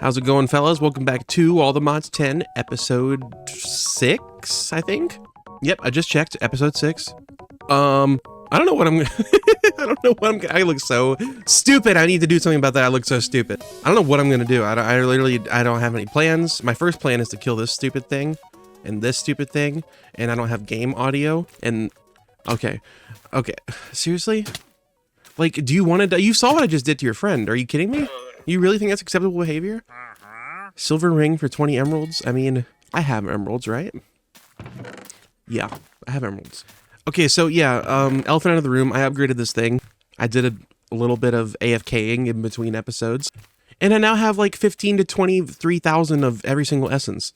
How's it going, fellas? Welcome back to All the Mods 10, episode 6, I think. Yep, I just checked, episode 6. I don't know what I'm I don't know what I look so stupid. I need to do something about that. I look so stupid. I don't know what I'm gonna do. I don't have any plans. My first plan is to kill this stupid thing and this stupid thing, and I don't have game audio. And okay, seriously? Like, do you want to? You saw what I just did to your friend. Are you kidding me? You really think that's acceptable behavior? Silver ring for 20 emeralds? I mean, I have emeralds, right? Yeah, I have emeralds. Okay, so yeah, elephant out of the room. I upgraded this thing. I did a little bit of AFKing in between episodes. And I now have like 15 to 23,000 of every single essence.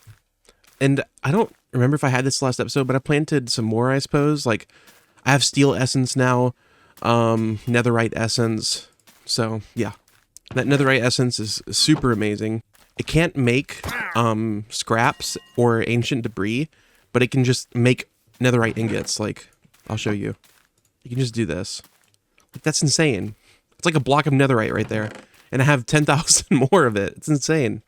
And I don't remember if I had this last episode, but I planted some more, I suppose. Like, I have steel essence now, netherite essence. So, yeah. That netherite essence is super amazing. It can't make scraps or ancient debris, but it can just make netherite ingots. Like, I'll show you. You can just do this. Like, that's insane. It's like a block of netherite right there. And I have 10,000 more of it. It's insane.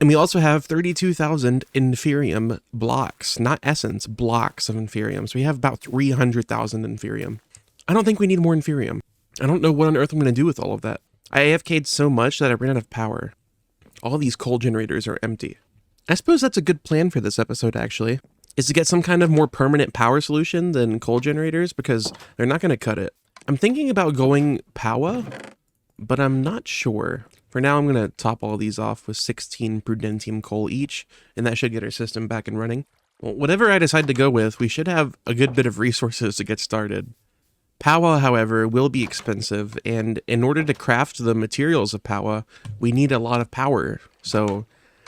And we also have 32,000 inferium blocks. Not essence, blocks of inferium. So we have about 300,000 inferium. I don't think we need more inferium. I don't know what on earth I'm going to do with all of that. I AFK'd so much that I ran out of power. All these coal generators are empty. I suppose that's a good plan for this episode, actually, is to get some kind of more permanent power solution than coal generators, because they're not going to cut it. I'm thinking about going power, but I'm not sure. For now, I'm going to top all these off with 16 prudentium coal each, and that should get our system back and running. Well, whatever I decide to go with, we should have a good bit of resources to get started. Power, however, will be expensive, and in order to craft the materials of power, we need a lot of power, so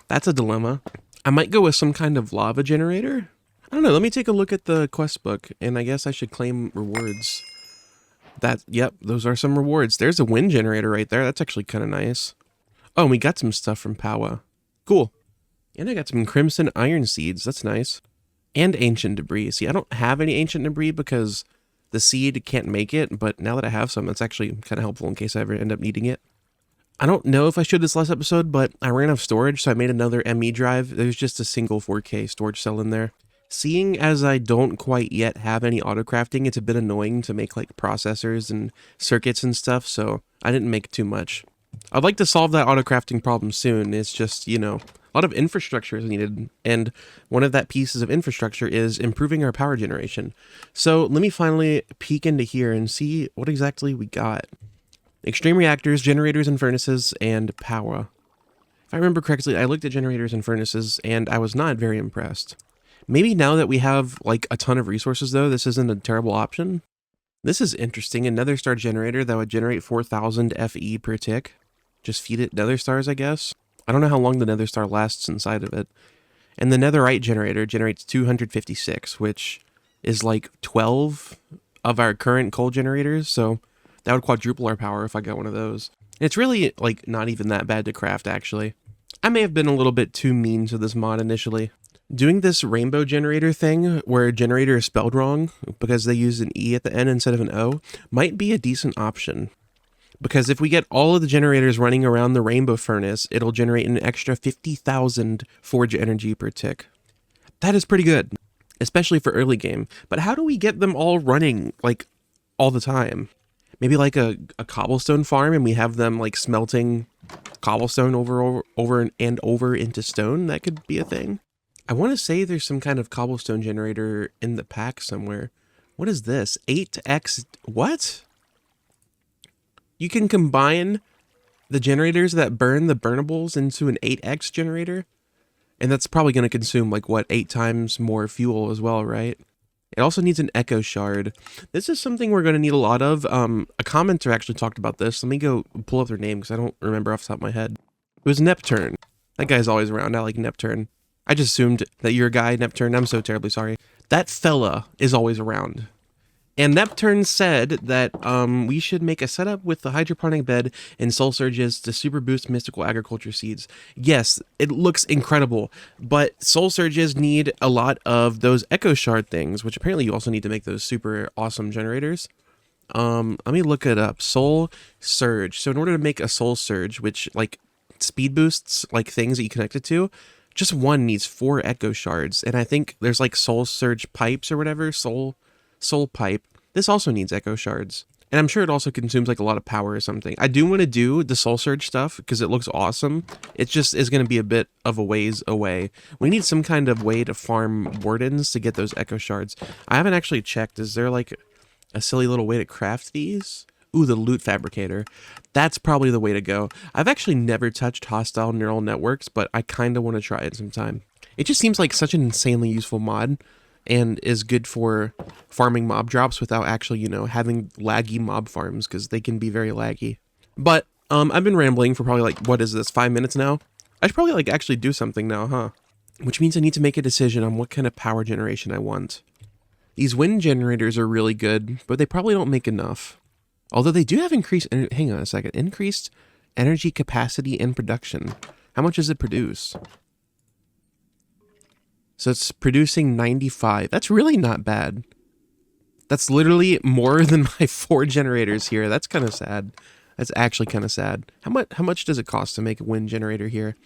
that's a dilemma. I might go with some kind of lava generator. I don't know, let me take a look at the quest book, and I guess I should claim rewards. Yep, those are some rewards. There's a wind generator right there, that's actually kind of nice. Oh, and we got some stuff from power. Cool. And I got some crimson iron seeds, that's nice. And ancient debris. See, I don't have any ancient debris because the seed can't make it, but now that I have some, it's actually kind of helpful in case I ever end up needing it. I don't know if I should this last episode, but I ran out of storage, so I made another ME drive. There's just a single 4K storage cell in there. Seeing as I don't quite yet have any auto-crafting, it's a bit annoying to make like processors and circuits and stuff, so I didn't make too much. I'd like to solve that auto-crafting problem soon. It's just, you know, a lot of infrastructure is needed, and one of that pieces of infrastructure is improving our power generation. So let me finally peek into here and see what exactly we got. Extreme reactors, generators and furnaces, and power. If I remember correctly, I looked at generators and furnaces, and I was not very impressed. Maybe now that we have like a ton of resources though, this isn't a terrible option. This is interesting, a nether star generator that would generate 4,000 FE per tick. Just feed it nether stars, I guess. I don't know how long the nether star lasts inside of it. And the netherite generator generates 256, which is like 12 of our current coal generators, so that would quadruple our power if I got one of those. And it's really like not even that bad to craft, actually. I may have been a little bit too mean to this mod initially. Doing this rainbow generator thing, where generator is spelled wrong because they use an E at the end instead of an O, might be a decent option. Because if we get all of the generators running around the rainbow furnace, it'll generate an extra 50,000 forge energy per tick. That is pretty good, especially for early game. But how do we get them all running, like, all the time? Maybe like a cobblestone farm, and we have them, like, smelting cobblestone over and over into stone? That could be a thing. I want to say there's some kind of cobblestone generator in the pack somewhere. What is this? 8x... What? You can combine the generators that burn the burnables into an 8x generator. And that's probably going to consume, like, what, 8 times more fuel as well, right? It also needs an echo shard. This is something we're going to need a lot of. A commenter actually talked about this. Let me go pull up their name because I don't remember off the top of my head. It was Nepturn. That guy's always around. I like Nepturn. I just assumed that you're a guy, Nepturn. I'm so terribly sorry. That fella is always around. And Nepturn said that we should make a setup with the hydroponic bed and soul surges to super boost mystical agriculture seeds. Yes, it looks incredible, but soul surges need a lot of those echo shard things, which apparently you also need to make those super awesome generators. Let me look it up. Soul surge. So in order to make a soul surge, which like speed boosts, like things that you connect it to, just one needs 4 echo shards. And I think there's like soul surge pipes or whatever, soul pipe. This also needs echo shards. And I'm sure it also consumes like a lot of power or something. I do want to do the soul surge stuff because it looks awesome. It just is going to be a bit of a ways away. We need some kind of way to farm wardens to get those echo shards. I haven't actually checked. Is there like a silly little way to craft these? Ooh, the loot fabricator. That's probably the way to go. I've actually never touched hostile neural networks, but I kind of want to try it sometime. It just seems like such an insanely useful mod and is good for farming mob drops without actually, you know, having laggy mob farms, because they can be very laggy. But I've been rambling for probably like, what is this, 5 minutes now? I should probably like actually do something now, huh? Which means I need to make a decision on what kind of power generation I want. These wind generators are really good, but they probably don't make enough. Although they do have increased, hang on a second, increased energy capacity and production. How much does it produce? So it's producing 95. That's really not bad. That's literally more than my 4 generators here. That's kind of sad. That's actually kind of sad. How much does it cost to make a wind generator here?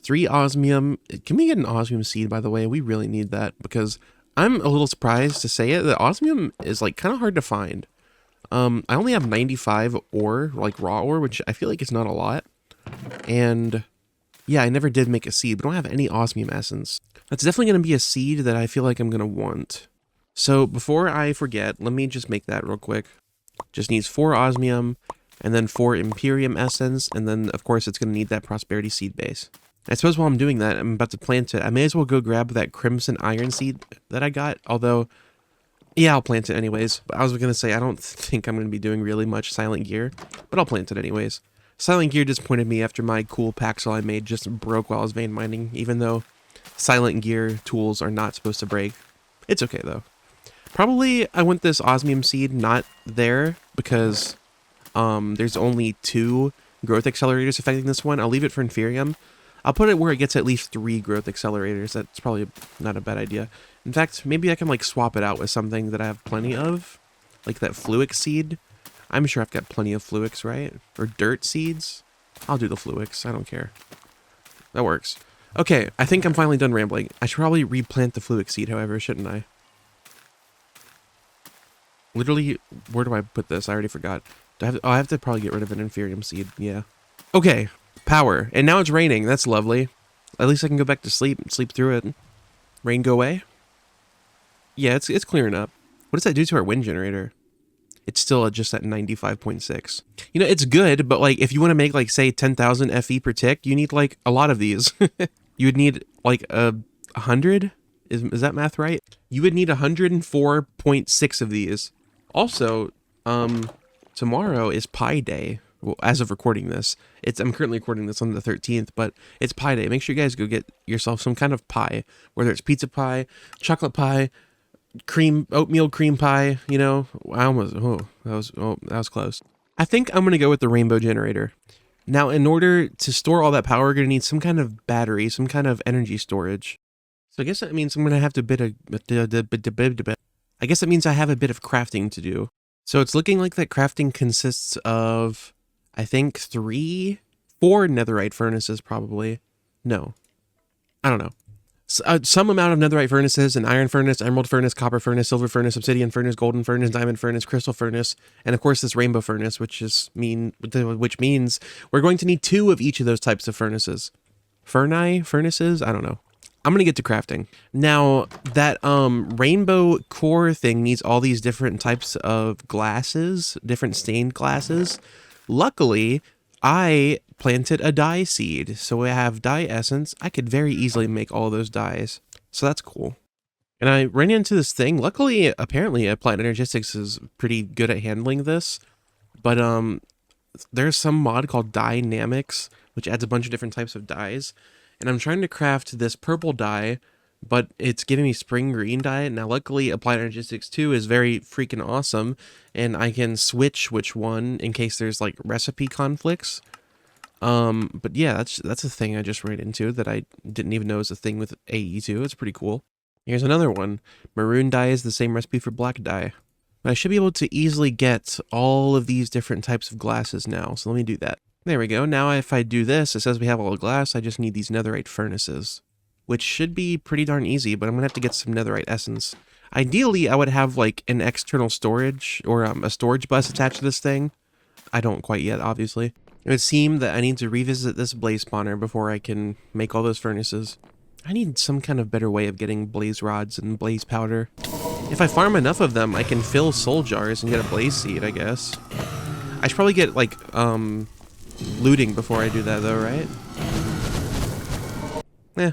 3 osmium. Can we get an osmium seed, by the way? We really need that, because I'm a little surprised to say it. The osmium is like kind of hard to find. I only have 95 ore, like raw ore, which I feel like is not a lot. And yeah, I never did make a seed. We don't have any osmium essence. That's definitely going to be a seed that I feel like I'm going to want. So before I forget, let me just make that real quick. Just needs 4 osmium and then 4 imperium essence. And then of course it's going to need that prosperity seed base. I suppose while I'm doing that, I'm about to plant it. I may as well go grab that crimson iron seed that I got. Although, yeah, I'll plant it anyways. But I was going to say, I don't think I'm going to be doing really much silent gear, but I'll plant it anyways. Silent gear disappointed me after my cool paxel I made just broke while I was vein mining, even though silent gear tools are not supposed to break. It's okay though. Probably I want this osmium seed not there because there's only 2 growth accelerators affecting this one. I'll leave it for inferium. I'll put it where it gets at least 3 growth accelerators. That's probably not a bad idea. In fact, maybe I can like swap it out with something that I have plenty of, like that fluix seed. I'm sure I've got plenty of fluix, right? Or dirt seeds. I'll do the fluix. I don't care. That works. Okay, I think I'm finally done rambling. I should probably replant the fluix seed, however, shouldn't I? Literally, where do I put this? I already forgot. Do I have, I have to probably get rid of an inferium seed. Yeah. Okay, power. And now it's raining. That's lovely. At least I can go back to sleep and sleep through it. Rain go away? Yeah, it's clearing up. What does that do to our wind generator? It's still just at 95.6. You know, it's good, but like if you want to make like say 10,000 FE per tick, you need like a lot of these. You would need like 100? Is that math right? You would need 104.6 of these. Also, tomorrow is Pi Day. Well, as of recording this, I'm currently recording this on the 13th, but it's Pi Day. Make sure you guys go get yourself some kind of pie, whether it's pizza pie, chocolate pie, oatmeal cream pie, you know. That was close. I think I'm gonna go with the rainbow generator. Now, in order to store all that power, we're gonna need some kind of battery, some kind of energy storage. So I guess that means I'm gonna have to I guess that means I have a bit of crafting to do. So it's looking like that crafting consists of, I think 4 netherite furnaces probably. No, I don't know. Some amount of netherite furnaces, an iron furnace, emerald furnace, copper furnace, silver furnace, obsidian furnace, golden furnace, diamond furnace, crystal furnace, and of course this rainbow furnace, which means we're going to need 2 of each of those types of furnaces. Furnaces? I don't know. I'm gonna get to crafting. Now, that rainbow core thing needs all these different types of glasses, different stained glasses. Luckily, I planted a dye seed, so I have dye essence. I could very easily make all those dyes, so that's cool. And I ran into this thing. Luckily, apparently, Applied Energistics is pretty good at handling this, but there's some mod called Dynamics, which adds a bunch of different types of dyes. And I'm trying to craft this purple dye, but it's giving me spring green dye. Now, luckily, Applied Energistics 2 is very freaking awesome, and I can switch which one in case there's like recipe conflicts. But yeah, that's a thing I just ran into that I didn't even know was a thing with AE2. It's pretty cool. Here's another one. Maroon dye is the same recipe for black dye. But I should be able to easily get all of these different types of glasses now, so let me do that. There we go. Now if I do this, it says we have all the glass. I just need these netherite furnaces, which should be pretty darn easy, but I'm gonna have to get some netherite essence. Ideally, I would have like an external storage or a storage bus attached to this thing. I don't quite yet, obviously. It would seem that I need to revisit this blaze spawner before I can make all those furnaces. I need some kind of better way of getting blaze rods and blaze powder. If I farm enough of them, I can fill soul jars and get a blaze seed, I guess. I should probably get, like, looting before I do that, though, right?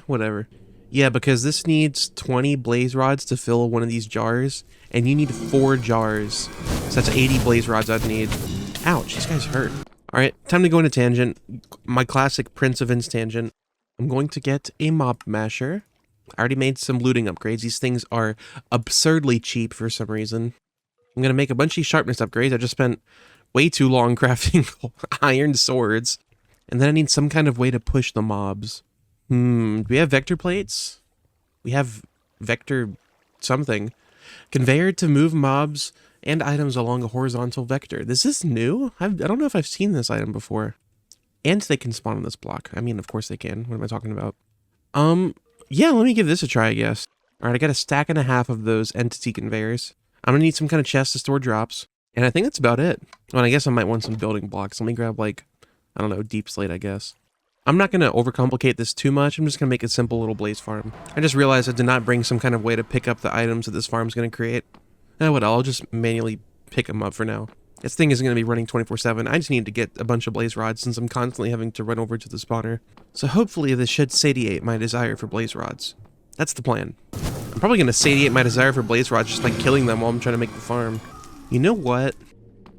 Whatever. Yeah, because this needs 20 blaze rods to fill one of these jars, and you need 4 jars. So that's 80 blaze rods I'd need. Ouch, this guy's hurt. Alright, time to go into tangent. My classic Prince of Ins tangent. I'm going to get a mob masher. I already made some looting upgrades. These things are absurdly cheap for some reason. I'm going to make a bunch of sharpness upgrades. I just spent way too long crafting iron swords. And then I need some kind of way to push the mobs. Do we have vector plates? We have vector something. Conveyor to move mobs and items along a horizontal vector. This is new? I don't know if I've seen this item before. And they can spawn on this block. I mean, of course they can. What am I talking about? Yeah, let me give this a try, I guess. Alright, I got a stack and a half of those entity conveyors. I'm gonna need some kind of chest to store drops. And I think that's about it. Well, I guess I might want some building blocks. Let me grab, like, I don't know, deep slate, I guess. I'm not gonna overcomplicate this too much. I'm just gonna make a simple little blaze farm. I just realized I did not bring some kind of way to pick up the items that this farm's gonna create. What, I'll just manually pick them up for now. This thing isn't going to be running 24/7. I just need to get a bunch of blaze rods since I'm constantly having to run over to the spawner. So hopefully this should satiate my desire for blaze rods. That's the plan. I'm probably going to satiate my desire for blaze rods just by killing them while I'm trying to make the farm. You know what?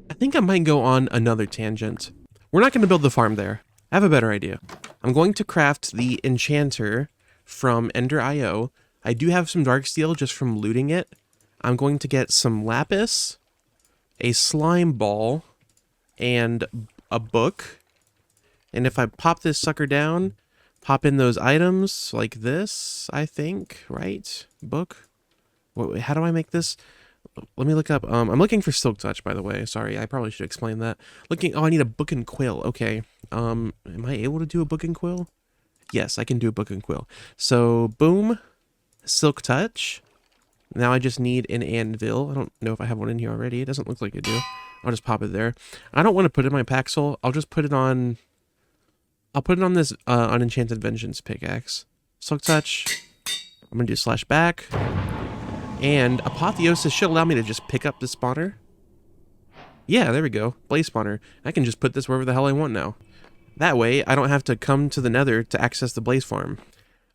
I think I might go on another tangent. We're not going to build the farm there. I have a better idea. I'm going to craft the enchanter from Ender.io. I do have some dark steel just from looting it. I'm going to get some lapis, a slime ball, and a book. And if I pop this sucker down, pop in those items like this, I think, right? Book? Wait, how do I make this? Let me look up. I'm looking for silk touch, by the way. Sorry, I probably should explain that. Oh, I need a book and quill. Okay. Am I able to do a book and quill? Yes, I can do a book and quill. So, boom, silk touch. Now I just need an anvil. I don't know if I have one in here already. It doesn't look like I do. I'll just pop it there. I don't want to put it in my paxel. I'll just put it on... I'll put it on this unenchanted vengeance pickaxe. Silk touch. I'm going to do slash back. And apotheosis should allow me to just pick up the spawner. Yeah, there we go. Blaze spawner. I can just put this wherever the hell I want now. That way, I don't have to come to the nether to access the blaze farm.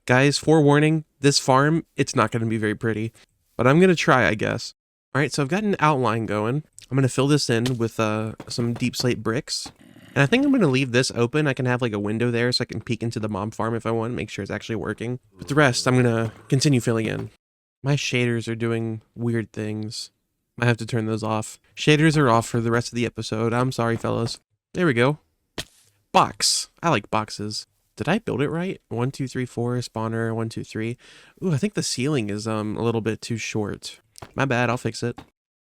Guys, forewarning, this farm, it's not going to be very pretty. But I'm going to try, I guess. Alright, so I've got an outline going. I'm going to fill this in with some deep slate bricks. And I think I'm going to leave this open. I can have like a window there so I can peek into the mob farm if I want, make sure it's actually working. But the rest, I'm going to continue filling in. My shaders are doing weird things. I have to turn those off. Shaders are off for the rest of the episode. I'm sorry, fellas. There we go. Box. I like boxes. Did I build it right? 1, 2, 3, 4, spawner, 1, 2, 3. Ooh, I think the ceiling is a little bit too short. My bad, I'll fix it.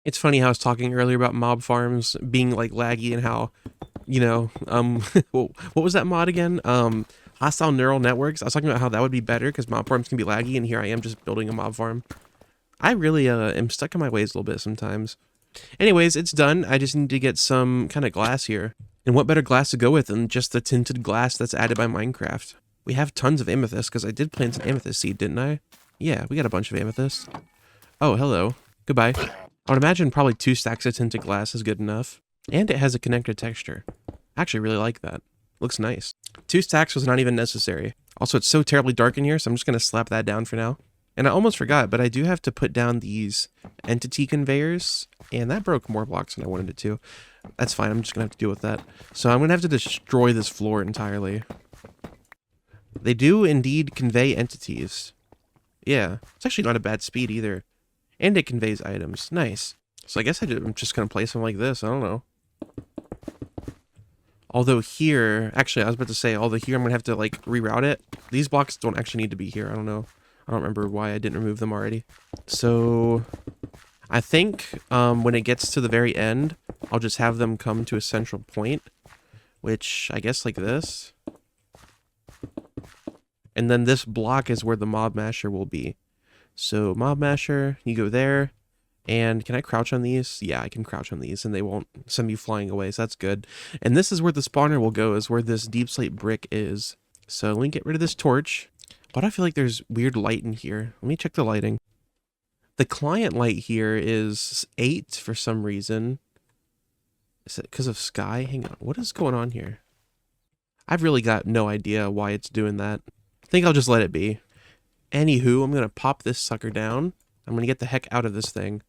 It's funny how I was talking earlier about mob farms being like laggy and how, you know, what was that mod again? Hostile neural networks. I was talking about how that would be better because mob farms can be laggy, and here I am just building a mob farm. I really am stuck in my ways a little bit sometimes. Anyways, it's done. I just need to get some kind of glass here. And what better glass to go with than just the tinted glass that's added by Minecraft? We have tons of amethyst, because I did plant an amethyst seed, didn't I? Yeah, we got a bunch of amethyst. Oh, hello. Goodbye. I would imagine probably 2 stacks of tinted glass is good enough. And it has a connected texture. I actually really like that. Looks nice. 2 stacks was not even necessary. Also, it's so terribly dark in here, so I'm just going to slap that down for now. And I almost forgot, but I do have to put down these entity conveyors, and that broke more blocks than I wanted it to. That's fine, I'm just going to have to deal with that. So I'm going to have to destroy this floor entirely. They do indeed convey entities. Yeah, it's actually not a bad speed either. And it conveys items. Nice. So I guess I'm just going to place them like this, I don't know. Although here, actually I was about to say, although here I'm going to have to like reroute it. These blocks don't actually need to be here, I don't know. I don't remember why I didn't remove them already. So I think when it gets to the very end, I'll just have them come to a central point which I guess like this. And then this block is where the mob masher will be. So mob masher, you go there. And can I crouch on these? Yeah, I can crouch on these and they won't send me flying away, so that's good. And this is where the spawner will go, is where this deep slate brick is. So let me get rid of this torch. Why do I feel like there's weird light in here? Let me check the lighting. The client light here is 8 for some reason. Is it because of sky? Hang on, what is going on here? I've really got no idea why it's doing that. I think I'll just let it be. Anywho, I'm going to pop this sucker down. I'm going to get the heck out of this thing.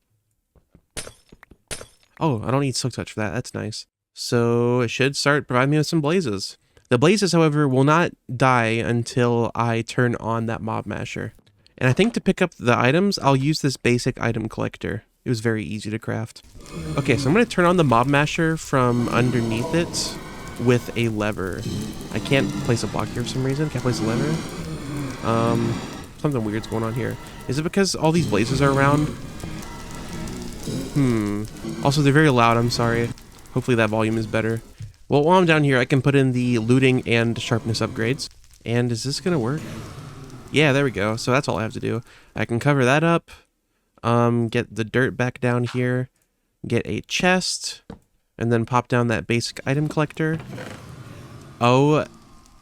Oh, I don't need silk touch for that. That's nice. So it should start providing me with some blazes. The blazes, however, will not die until I turn on that mob masher. And I think to pick up the items, I'll use this basic item collector. It was very easy to craft. Okay, so I'm going to turn on the mob masher from underneath it with a lever. I can't place a block here for some reason. Can't place a lever. Something weird's going on here. Is it because all these blazes are around? Also, they're very loud. I'm sorry. Hopefully that volume is better. Well, while I'm down here, I can put in the looting and sharpness upgrades. And is this going to work? Yeah, there we go. So that's all I have to do. I can cover that up. Get the dirt back down here. Get a chest. And then pop down that basic item collector. Oh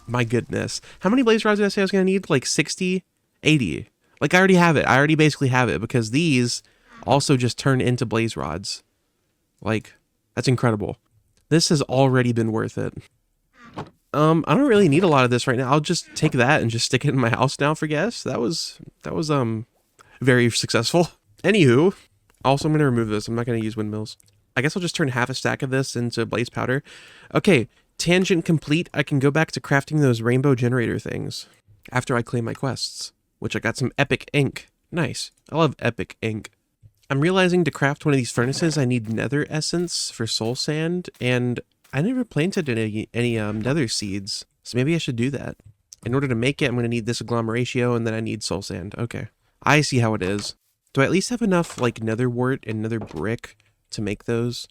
my goodness. How many blaze rods did I say I was going to need? Like 60? 80. Like I already have it. I already basically have it because these also just turn into blaze rods. Like, that's incredible. This has already been worth it. I don't really need a lot of this right now. I'll just take that and just stick it in my house now for guests. That was very successful. Anywho, also I'm going to remove this. I'm not going to use windmills. I guess I'll just turn half a stack of this into blaze powder. Okay, tangent complete. I can go back to crafting those rainbow generator things after I claim my quests, which I got some epic ink. Nice. I love epic ink. I'm realizing to craft one of these furnaces, I need nether essence for soul sand, and I never planted any nether seeds, so maybe I should do that. In order to make it, I'm going to need this agglomeratio, and then I need soul sand. Okay. I see how it is. Do I at least have enough, like, nether wart and nether brick to make those?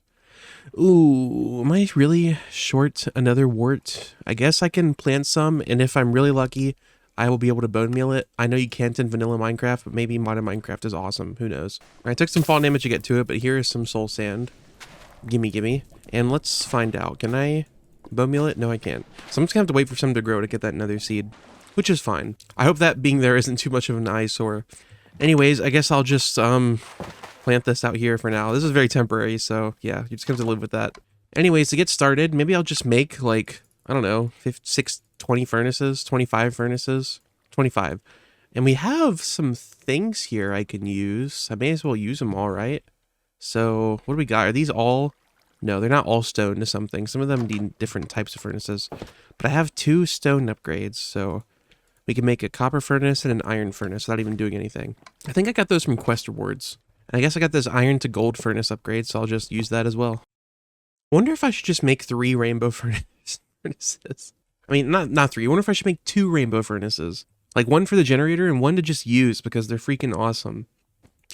Ooh, am I really short another wart? I guess I can plant some, and if I'm really lucky, I will be able to bone meal it. I know you can't in vanilla Minecraft, but maybe modern Minecraft is awesome. Who knows? I took some fall damage to get to it, but here is some soul sand. Gimme, gimme. And let's find out. Can I bone meal it? No, I can't. So I'm just gonna have to wait for some to grow to get that nether seed, which is fine. I hope that being there isn't too much of an eyesore. Anyways, I guess I'll just plant this out here for now. This is very temporary, so yeah, you just have to live with that. Anyways, to get started, maybe I'll just make like, I don't know, 20 furnaces, 25 furnaces, 25. And we have some things here I can use. I may as well use them all, right? So what do we got? Are these all? No, they're not all stone to something. Some of them need different types of furnaces. But I have 2 stone upgrades, so we can make a copper furnace and an iron furnace without even doing anything. I think I got those from quest rewards. And I guess I got this iron to gold furnace upgrade, so I'll just use that as well. I wonder if I should just make 3 rainbow furnaces. I mean, not 3. I wonder if I should make 2 rainbow furnaces. Like 1 for the generator and 1 to just use because they're freaking awesome.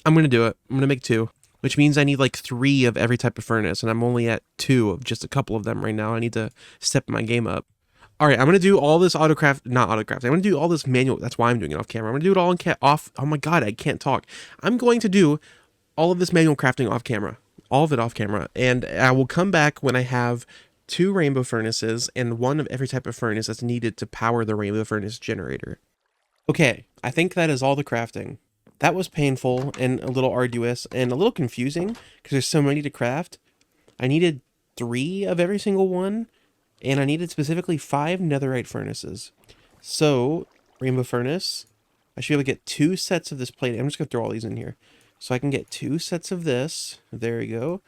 I'm going to do it. I'm going to make 2. Which means I need like 3 of every type of furnace, and I'm only at 2 of just a couple of them right now. I need to step my game up. All right, I'm going to do all this not autocraft. I'm going to do all this manual. That's why I'm doing it off camera. I'm going to do it all off. Oh my God, I can't talk. I'm going to do all of this manual crafting off camera. All of it off camera. And I will come back when I have 2 rainbow furnaces and 1 of every type of furnace that's needed to power the rainbow furnace generator. Okay, I think that is all the crafting. That was painful and a little arduous and a little confusing because there's so many to craft. I needed 3 of every single one, and I needed specifically 5 netherite furnaces. So, rainbow furnace, I should be able to get 2 sets of this plate. I'm just going to throw all these in here. So I can get 2 sets of this. There we go.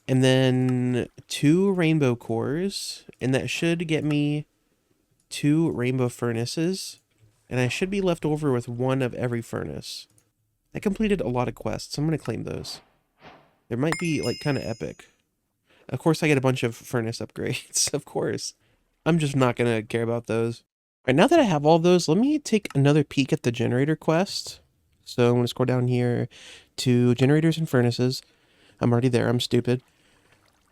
And then 2 rainbow cores, and that should get me 2 rainbow furnaces. And I should be left over with 1 of every furnace. I completed a lot of quests. I'm going to claim those. There might be, like, kind of epic. Of course, I get a bunch of furnace upgrades. Of course. I'm just not going to care about those. All right, now that I have all those, let me take another peek at the generator quest. So I'm going to scroll down here to generators and furnaces. I'm already there. I'm stupid.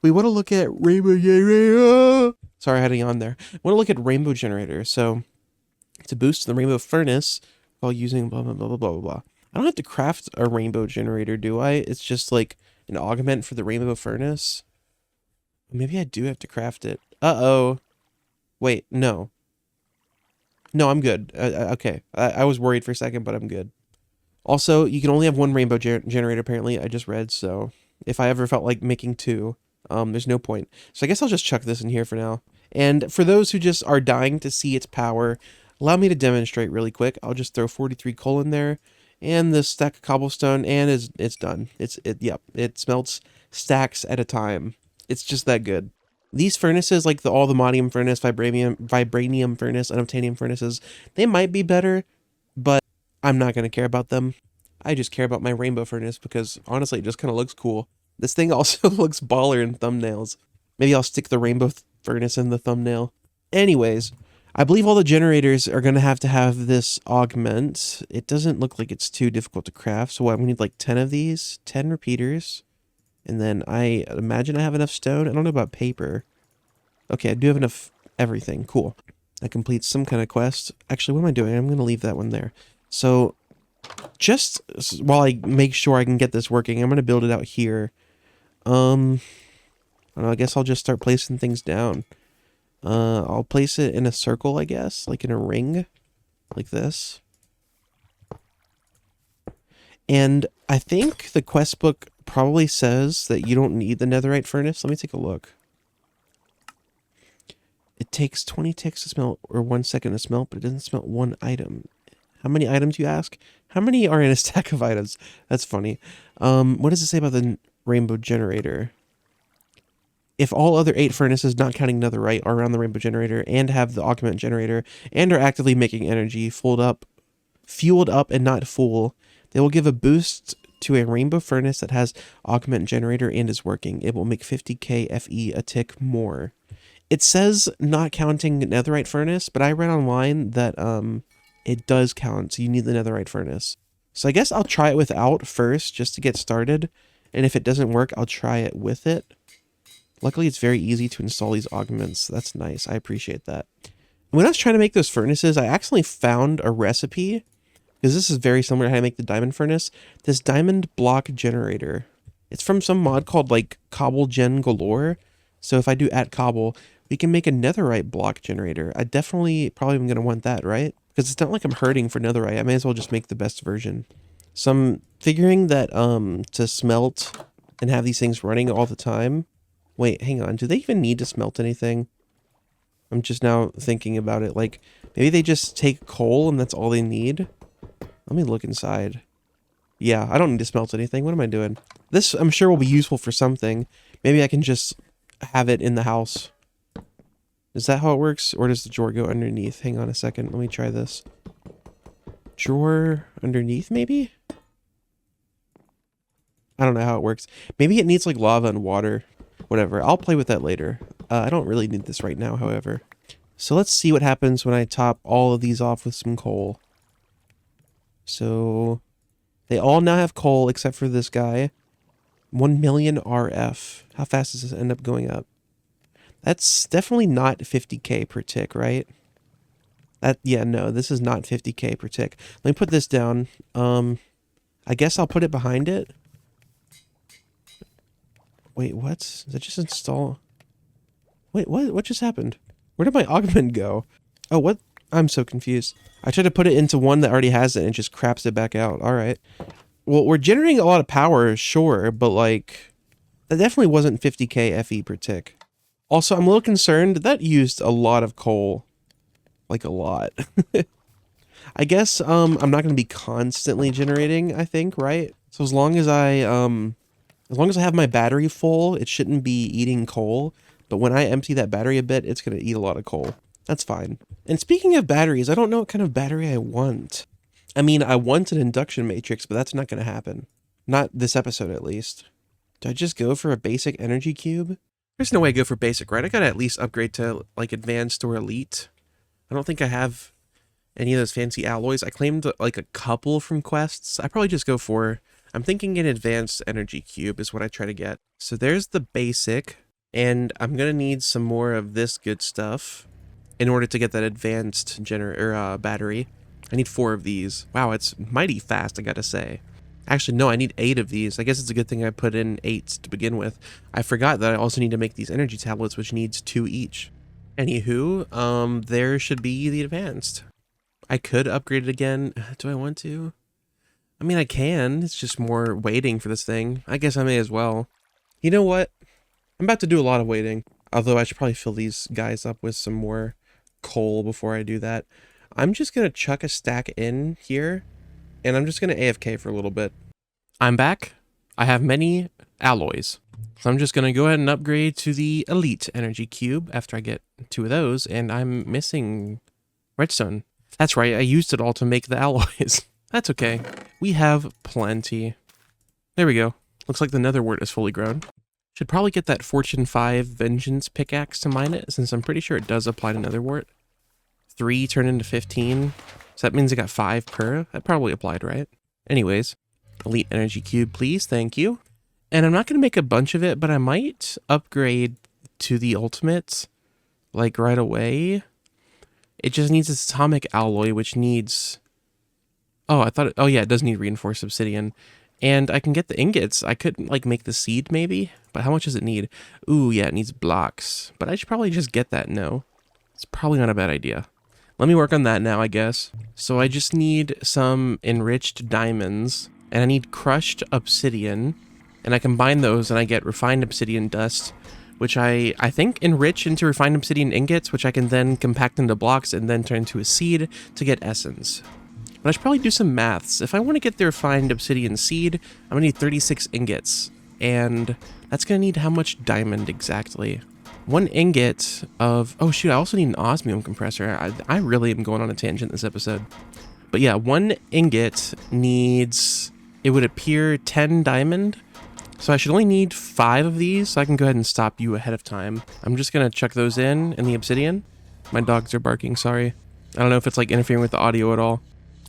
We want to look at rainbow generator. Sorry, I had a yawn there. We want to look at rainbow generator. So to boost the rainbow furnace while using blah, blah, blah, blah, blah, blah, blah. I don't have to craft a rainbow generator, do I? It's just like an augment for the rainbow furnace. Maybe I do have to craft it. Uh-oh. Wait, no. No, I'm good. Okay. I was worried for a second, but I'm good. Also, you can only have one rainbow generator, apparently. I just read, so if I ever felt like making two, there's no point. So I guess I'll just chuck this in here for now. And for those who just are dying to see its power, allow me to demonstrate really quick. I'll just throw 43 coal in there and this stack of cobblestone, and it's done. Yep, it smelts stacks at a time. It's just that good. These furnaces, like all the modium furnace, vibranium furnace, and obsidian furnaces, they might be better, but I'm not going to care about them. I just care about my rainbow furnace because, honestly, it just kind of looks cool. This thing also looks baller in thumbnails. Maybe I'll stick the rainbow furnace in the thumbnail. Anyways, I believe all the generators are going to have this augment. It doesn't look like it's too difficult to craft, so what, we need like 10 of these, 10 repeaters. And then I imagine I have enough stone. I don't know about paper. Okay, I do have enough everything. Cool. That completes some kind of quest. Actually, what am I doing? I'm going to leave that one there. So, just while I make sure I can get this working, I'm going to build it out here. I don't know, I guess I'll just start placing things down. I'll place it in a circle, I guess. Like in a ring. Like this. And I think the quest book probably says that you don't need the netherite furnace. Let me take a look. It takes 20 ticks to smelt, or 1 second to smelt, but it doesn't smelt one item. How many items, you ask? How many are in a stack of items? That's funny. What does it say about the rainbow generator? If all other 8 furnaces, not counting netherite, are around the rainbow generator and have the augment generator and are actively making energy, fueled up and not full, they will give a boost to a rainbow furnace that has augment generator and is working. It will make 50k FE a tick more. It says not counting netherite furnace, but I read online that it does count, so you need the netherite furnace. So I guess I'll try it without first, just to get started, and if it doesn't work, I'll try it with it. Luckily, it's very easy to install these augments. That's nice. I appreciate that. When I was trying to make those furnaces, I actually found a recipe, because this is very similar to how I make the diamond furnace. This diamond block generator. It's from some mod called like Cobble Gen Galore. So if I do @cobble, we can make a netherite block generator. I definitely probably am going to want that, right? Because it's not like I'm hurting for netherite. I may as well just make the best version. So I'm figuring that to smelt and have these things running all the time. Wait, hang on. Do they even need to smelt anything? I'm just now thinking about it. Like, maybe they just take coal and that's all they need? Let me look inside. Yeah, I don't need to smelt anything. What am I doing? This, I'm sure, will be useful for something. Maybe I can just have it in the house. Is that how it works? Or does the drawer go underneath? Hang on a second. Let me try this. Drawer underneath, maybe? I don't know how it works. Maybe it needs like lava and water. Whatever. I'll play with that later. I don't really need this right now, however. So let's see what happens when I top all of these off with some coal. So they all now have coal except for this guy. 1 million RF. How fast does this end up going up? That's definitely not 50k per tick, right? Yeah, no, this is not 50k per tick. Let me put this down. I guess I'll put it behind it. Wait, what? Did that just install? Wait, what just happened? Where did my augment go? Oh, what? I'm so confused. I tried to put it into one that already has it and it just craps it back out. All right. Well, we're generating a lot of power, sure, but like, that definitely wasn't 50k FE per tick. Also, I'm a little concerned that used a lot of coal. Like a lot. I guess I'm not going to be constantly generating, I think, right? So as long as I have my battery full, it shouldn't be eating coal. But when I empty that battery a bit, it's going to eat a lot of coal. That's fine. And speaking of batteries, I don't know what kind of battery I want. I mean, I want an induction matrix, but that's not going to happen. Not this episode, at least. Do I just go for a basic energy cube? There's no way I go for basic, right? I got to at least upgrade to, like, advanced or elite. I don't think I have any of those fancy alloys. I claimed, like, a couple from quests. I probably just go for... I'm thinking an advanced energy cube is what I try to get. So there's the basic. And I'm gonna need some more of this good stuff in order to get that advanced battery. I need 4 of these. Wow, it's mighty fast, I gotta say. Actually, no, I need 8 of these. I guess it's a good thing I put in 8 to begin with. I forgot that I also need to make these energy tablets, which needs 2 each. Anywho, there should be the advanced. I could upgrade it again. Do I want to? I mean, I can. It's just more waiting for this thing. I guess I may as well. You know what? I'm about to do a lot of waiting. Although I should probably fill these guys up with some more coal before I do that. I'm just going to chuck a stack in here. And I'm just going to AFK for a little bit. I'm back. I have many alloys. So I'm just going to go ahead and upgrade to the Elite Energy Cube after I get 2 of those. And I'm missing redstone. That's right, I used it all to make the alloys. That's okay. We have plenty. There we go. Looks like the nether wart is fully grown. Should probably get that Fortune 5 Vengeance pickaxe to mine it, since I'm pretty sure it does apply to nether wart. 3 turned into 15. So that means I got 5 per. That probably applied, right? Anyways, Elite Energy Cube, please. Thank you. And I'm not going to make a bunch of it, but I might upgrade to the ultimates, like, right away. It just needs its atomic alloy, which needs... Oh, yeah, it does need reinforced obsidian. And I can get the ingots. I could, like, make the seed, maybe? But how much does it need? Ooh, yeah, it needs blocks. But I should probably just get that, no? It's probably not a bad idea. Let me work on that now, I guess. So I just need some enriched diamonds. And I need crushed obsidian. And I combine those, and I get refined obsidian dust, which I think enrich into refined obsidian ingots, which I can then compact into blocks and then turn into a seed to get essence. But I should probably do some maths. If I want to get the refined obsidian seed, I'm going to need 36 ingots. And that's going to need how much diamond exactly? 1 ingot of... Oh shoot, I also need an osmium compressor. I really am going on a tangent this episode. But yeah, 1 ingot needs... It would appear 10 diamond. So I should only need 5 of these, so I can go ahead and stop you ahead of time. I'm just going to chuck those in the obsidian. My dogs are barking, sorry. I don't know if it's like interfering with the audio at all.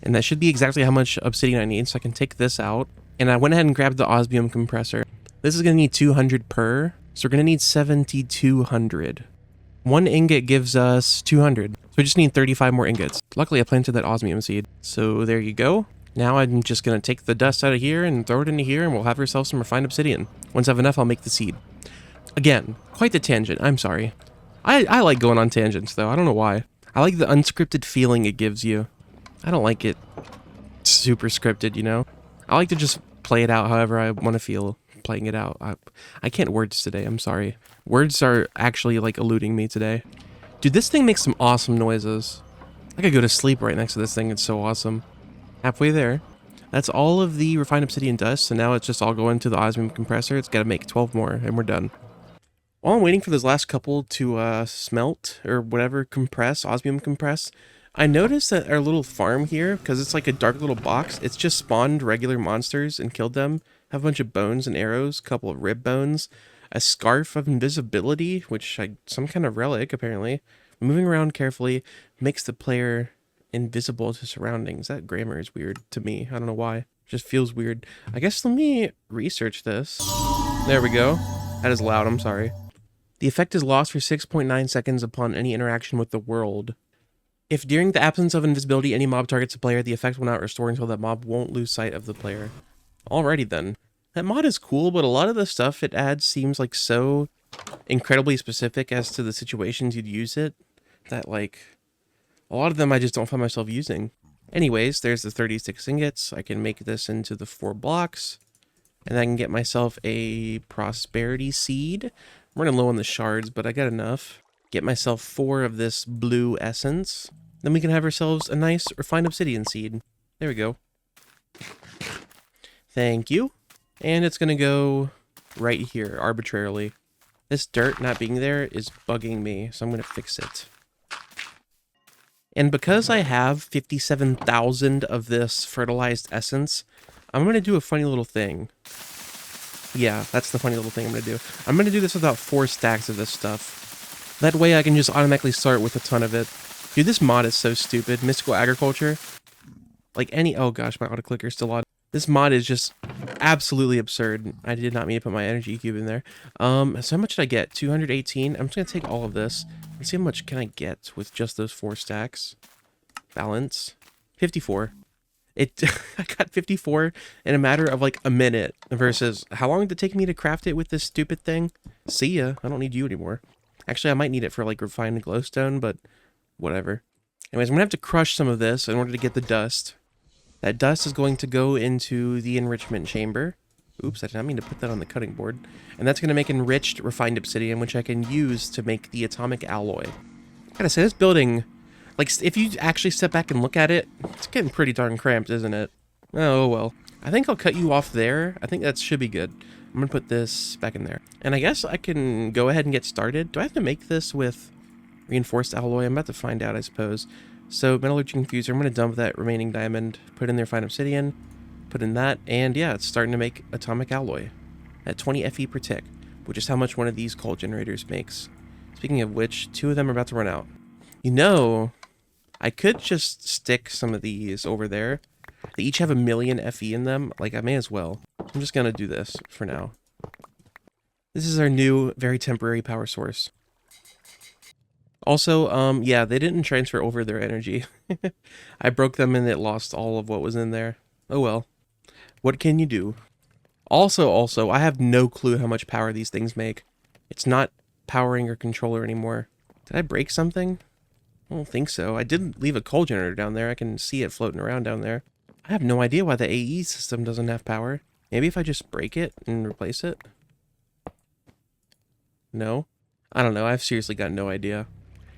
And that should be exactly how much obsidian I need, so I can take this out. And I went ahead and grabbed the osmium compressor. This is going to need 200 per, so we're going to need 7,200. 1 ingot gives us 200, so we just need 35 more ingots. Luckily, I planted that osmium seed. So there you go. Now I'm just going to take the dust out of here and throw it into here, and we'll have ourselves some refined obsidian. Once I have enough, I'll make the seed. Again, quite the tangent. I'm sorry. I like going on tangents, though. I don't know why. I like the unscripted feeling it gives you. I don't like it super scripted, you know? I like to just play it out however I want to feel playing it out. I can't words today. I'm sorry. Words are actually, like, eluding me today. Dude, this thing makes some awesome noises. I could go to sleep right next to this thing. It's so awesome. Halfway there. That's all of the refined obsidian dust, so now it's just all going to the osmium compressor. It's got to make 12 more, and we're done. While I'm waiting for those last couple to smelt, or whatever, compress, osmium compress, I noticed that our little farm here, because it's like a dark little box, it's just spawned regular monsters and killed them. Have a bunch of bones and arrows, a couple of rib bones, a scarf of invisibility, which some kind of relic, apparently. Moving around carefully makes the player invisible to surroundings. That grammar is weird to me. I don't know why. It just feels weird. I guess let me research this. There we go. That is loud, I'm sorry. The effect is lost for 6.9 seconds upon any interaction with the world. If during the absence of invisibility any mob targets a player, the effect will not restore until that mob won't lose sight of the player. Alrighty then. That mod is cool, but a lot of the stuff it adds seems like so incredibly specific as to the situations you'd use it, that like... A lot of them I just don't find myself using. Anyways, there's the 36 ingots. I can make this into the 4 blocks. And I can get myself a prosperity seed. I'm running low on the shards, but I got enough. Get myself 4 of this blue essence. Then we can have ourselves a nice refined obsidian seed. There we go. Thank you. And it's going to go right here, arbitrarily. This dirt not being there is bugging me, so I'm going to fix it. And because I have 57,000 of this fertilized essence, I'm going to do a funny little thing. Yeah, that's the funny little thing I'm going to do. I'm going to do this without 4 stacks of this stuff. That way I can just automatically start with a ton of it. Dude, this mod is so stupid. Mystical agriculture. Like any... Oh gosh, my autoclicker is still on. This mod is just absolutely absurd. I did not mean to put my energy cube in there. So how much did I get? 218. I'm just gonna take all of this and see how much can I get with just those 4 stacks. Balance. 54. I got 54 in a matter of like a minute versus how long did it take me to craft it with this stupid thing? See ya. I don't need you anymore. Actually, I might need it for like refined glowstone, but whatever. Anyways, I'm gonna have to crush some of this in order to get the dust. That dust is going to go into the enrichment chamber. Oops, I did not mean to put that on the cutting board. And that's going to make enriched refined obsidian, which I can use to make the atomic alloy. I gotta say, this building, like, if you actually step back and look at it, it's getting pretty darn cramped, isn't it? Oh, well. I think I'll cut you off there. I think that should be good. I'm going to put this back in there. And I guess I can go ahead and get started. Do I have to make this with reinforced alloy? I'm about to find out, I suppose. So, metallurgy infuser, I'm going to dump that remaining diamond, put in there fine obsidian, put in that, and yeah, it's starting to make atomic alloy at 20 Fe per tick, which is how much one of these coal generators makes. Speaking of which, 2 of them are about to run out. You know, I could just stick some of these over there. They each have 1,000,000 Fe in them. Like, I may as well. I'm just going to do this for now. This is our new, very temporary power source. Also, yeah, they didn't transfer over their energy. I broke them and it lost all of what was in there. Oh well. What can you do? Also, I have no clue how much power these things make. It's not powering your controller anymore. Did I break something? I don't think so. I did leave a coal generator down there. I can see it floating around down there. I have no idea why the AE system doesn't have power. Maybe if I just break it and replace it? No? I don't know. I've seriously got no idea.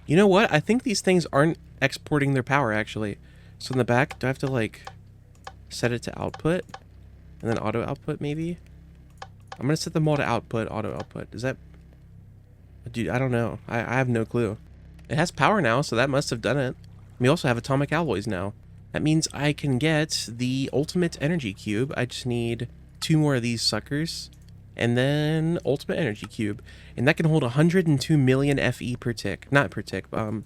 You know what? I think these things aren't exporting their power, actually. So in the back, do I have to, like, set it to output? And then auto output, maybe? I'm going to set them all to output, auto output. Is that... Dude, I don't know. I have no clue. It has power now, so that must have done it. We also have atomic alloys now. That means I can get the ultimate energy cube. I just need 2 more of these suckers. And then ultimate energy cube. And that can hold 102 million Fe per tick. Not per tick. How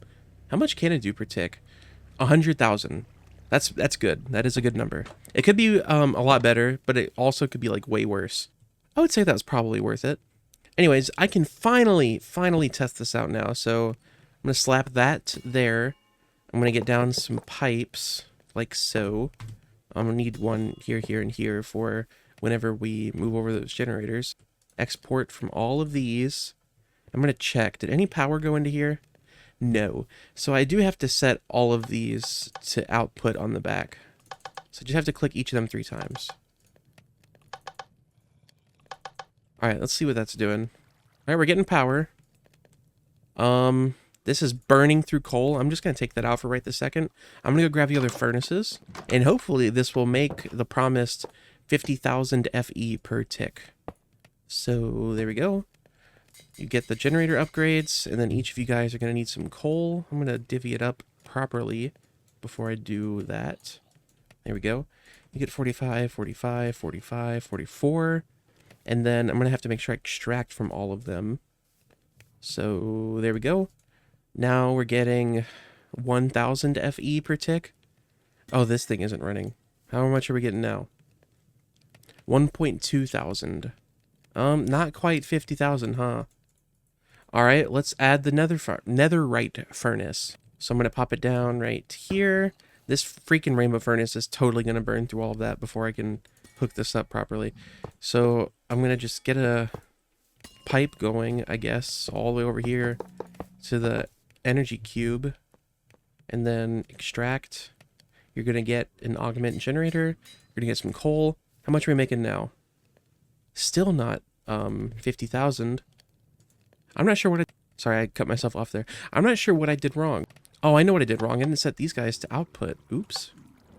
much can it do per tick? 100,000. That's good. That is a good number. It could be a lot better, but it also could be like way worse. I would say that was probably worth it. Anyways, I can finally test this out now. So I'm going to slap that there. I'm going to get down some pipes like so. I'm going to need one here, here, and here for whenever we move over those generators. Export from all of these. I'm going to check. Did any power go into here? No. So I do have to set all of these to output on the back. So I just have to click each of them 3 times. Alright, let's see what that's doing. Alright, we're getting power. This is burning through coal. I'm just going to take that out for right this second. I'm going to go grab the other furnaces. And hopefully this will make the promised 50,000 Fe per tick. So there we go. You get the generator upgrades, and then each of you guys are going to need some coal. I'm going to divvy it up properly before I do that. There we go. You get 45, 45, 45, 44. And then I'm going to have to make sure I extract from all of them. So there we go. Now we're getting 1,000 Fe per tick. Oh, this thing isn't running. How much are we getting now? 1.2 thousand. Not quite 50,000, huh? Alright, let's add the netherite furnace. So I'm going to pop it down right here. This freaking rainbow furnace is totally going to burn through all of that before I can hook this up properly. So I'm going to just get a pipe going, I guess, all the way over here to the energy cube. And then extract. You're going to get an augment generator. You're going to get some coal. How much are we making now? Still not 50,000. I'm not sure what sorry, I cut myself off there. I'm not sure what I did wrong. Oh, I know what I did wrong. I didn't set these guys to output. Oops.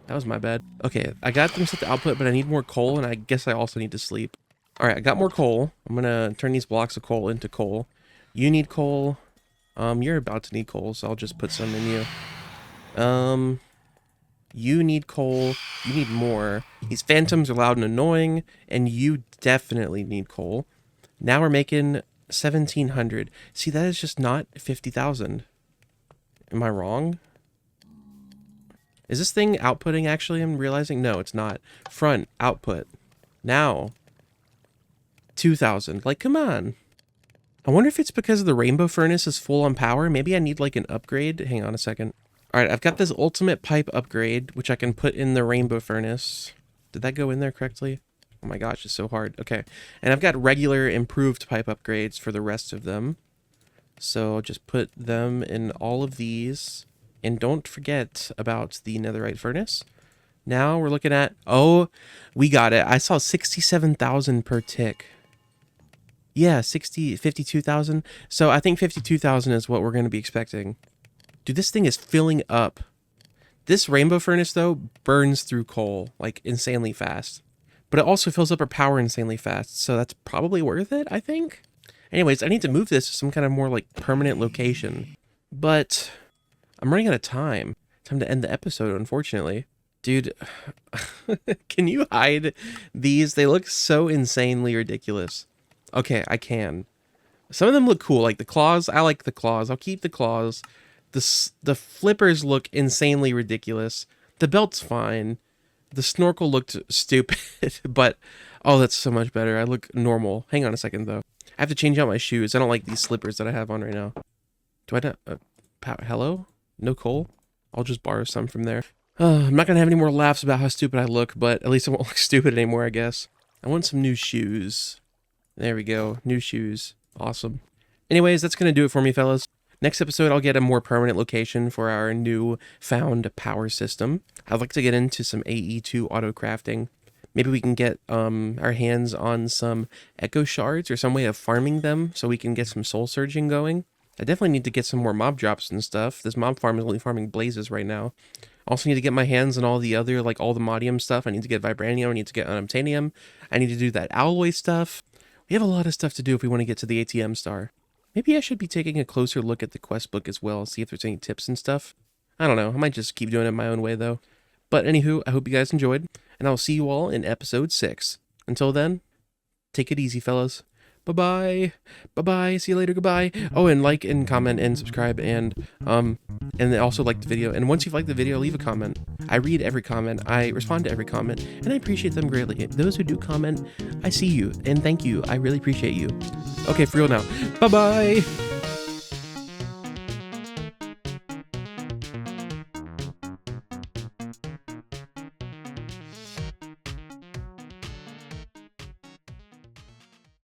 That was my bad. Okay, I got them set to output, but I need more coal, and I guess I also need to sleep. Alright, I got more coal. I'm gonna turn these blocks of coal into coal. You need coal. You're about to need coal, so I'll just put some in you. You need coal. You need more. These phantoms are loud and annoying, and you definitely need coal. Now we're making 1,700. See, that is just not 50,000. Am I wrong? Is this thing outputting actually? I'm realizing, no, it's not. Front, output. Now, 2,000. Like, come on. I wonder if it's because the rainbow furnace is full on power. Maybe I need like an upgrade. Hang on a second. All right, I've got this ultimate pipe upgrade, which I can put in the rainbow furnace. Did that go in there correctly? Oh my gosh, it's so hard. Okay. And I've got regular improved pipe upgrades for the rest of them. So I'll just put them in all of these. And don't forget about the netherite furnace. Now we're looking at, oh, we got it. I saw 67,000 per tick. Yeah, 52,000. So I think 52,000 is what we're going to be expecting. Dude, this thing is filling up. This rainbow furnace, though, burns through coal, like, insanely fast. But it also fills up our power insanely fast, so that's probably worth it, I think? Anyways, I need to move this to some kind of more, like, permanent location. But I'm running out of time. Time to end the episode, unfortunately. Dude, can you hide these? They look so insanely ridiculous. Okay, I can. Some of them look cool, like the claws. I like the claws. I'll keep the claws. The flippers look insanely ridiculous. The belt's fine. The snorkel looked stupid, but oh, that's so much better. I look normal. Hang on a second, though. I have to change out my shoes. I don't like these slippers that I have on right now. Do I not... hello? No coal? I'll just borrow some from there. I'm not going to have any more laughs about how stupid I look, but at least I won't look stupid anymore, I guess. I want some new shoes. There we go. New shoes. Awesome. Anyways, that's going to do it for me, fellas. Next episode, I'll get a more permanent location for our new found power system. I'd like to get into some AE2 auto crafting. Maybe we can get our hands on some echo shards or some way of farming them so we can get some soul surging going. I definitely need to get some more mob drops and stuff. This mob farm is only farming blazes right now. Also need to get my hands on all the other, like all the modium stuff. I need to get vibranium. I need to get unobtainium. I need to do that alloy stuff. We have a lot of stuff to do if we want to get to the ATM star. Maybe I should be taking a closer look at the quest book as well, see if there's any tips and stuff. I don't know. I might just keep doing it my own way, though. But anywho, I hope you guys enjoyed, and I'll see you all in episode 6. Until then, take it easy, fellas. Bye-bye. Bye-bye. See you later. Goodbye. Oh, and like and comment and subscribe and also like the video. And once you've liked the video, leave a comment. I read every comment. I respond to every comment, and I appreciate them greatly. Those who do comment, I see you, and thank you. I really appreciate you. Okay, for real now. Bye-bye.